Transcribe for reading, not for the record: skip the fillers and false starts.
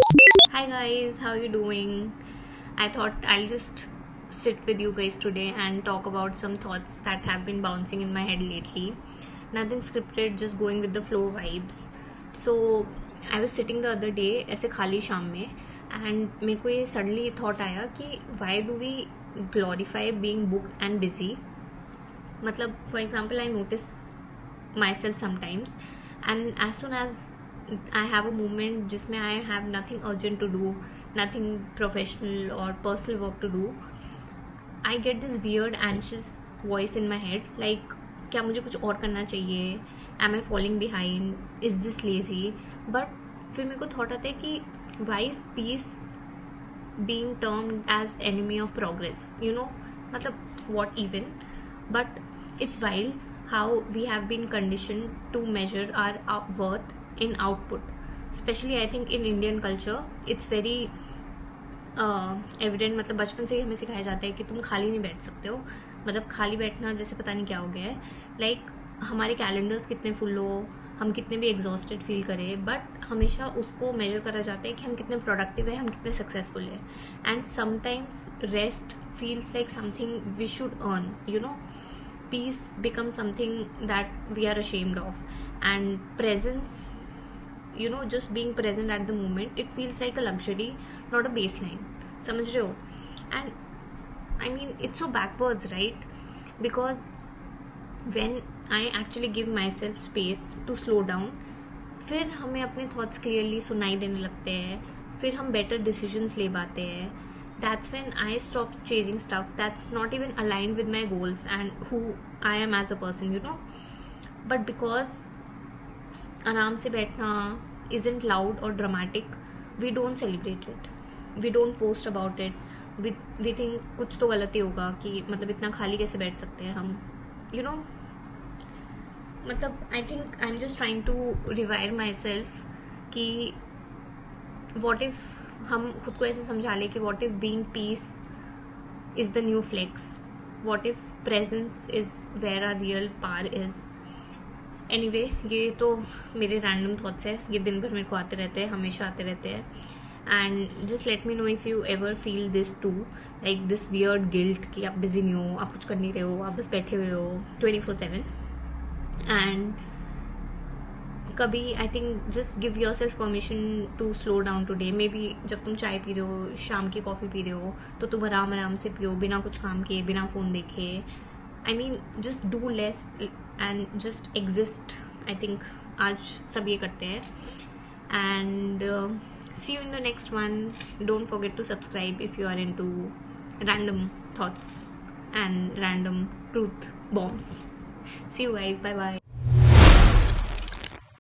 Hi guys, how you doing? I thought I'll just sit with you guys today and talk about some thoughts that have been bouncing in my head lately. Nothing scripted, just going with the flow vibes. So I was sitting the other day ऐसे खाली शाम में and मेरे को ये suddenly thought आया कि why do we glorify being booked and busy? मतलब for example I notice myself sometimes and as soon as I have a moment जिसमें I have nothing urgent to do, nothing professional or personal work to do, I get this weird anxious voice in my head like क्या मुझे कुछ और करना चाहिए, am I falling behind, is this lazy? But फिर मेरे को thought आता है कि why is peace being termed as enemy of progress, मतलब what even? But it's wild how we have been conditioned to measure our worth in output. Especially I think in Indian culture it's very evident. मतलब बचपन से ही हमें सिखाया जाता है कि तुम खाली नहीं बैठ सकते हो. मतलब खाली बैठना जैसे पता नहीं क्या हो गया है. लाइक हमारे कैलेंडर्स कितने फुल हो, हम कितने भी एग्जॉस्टेड फील करें, बट हमेशा उसको मेजर करा जाता है कि हम कितने प्रोडक्टिव है, हम कितने सक्सेसफुल है. And sometimes rest feels like something we should earn. Peace becomes something that we are ashamed of, and presence, just being present at the moment, it feels like a luxury, not a baseline. समझ रहे हो? And I mean it's so backwards, right? Because when I actually give myself space to slow down, फिर हमें अपने thoughts clearly सुनाई देने लगते हैं, फिर हम बेटर डिसीजंस ले पाते हैं. That's when I stop chasing stuff that's not even aligned with my goals and who I am as a person. But because आराम से बैठना isn't loud or dramatic, we don't celebrate it, we don't post about it, we think कुछ तो गलती होगा कि मतलब इतना खाली कैसे बैठ सकते हैं हम. मतलब I think I am just trying to rewire myself कि वॉट इफ हम खुद को ऐसे समझा ले कि what if being peace is the new flex, what if presence is where our real power is. Anyway, ये तो मेरे रैंडम थॉट्स है, ये दिन भर मेरे को आते रहते हैं, हमेशा आते रहते हैं. And just let me know if you ever feel this too, like this weird guilt कि आप बिजी नहीं हो, आप कुछ कर नहीं रहे हो, आप बस बैठे हुए हो 24/7. एंड कभी I think just give yourself permission to slow down today. Maybe जब तुम चाय पी रहे हो, शाम की कॉफ़ी पी रहे हो, तो तुम आराम आराम से पियो, बिना कुछ काम किए, बिना फ़ोन देखे. I mean just do less and just exist. I think आज सब ये करते हैं. And see you in the next one. Don't forget to subscribe if you are into random thoughts and random truth bombs. See you guys. Bye bye.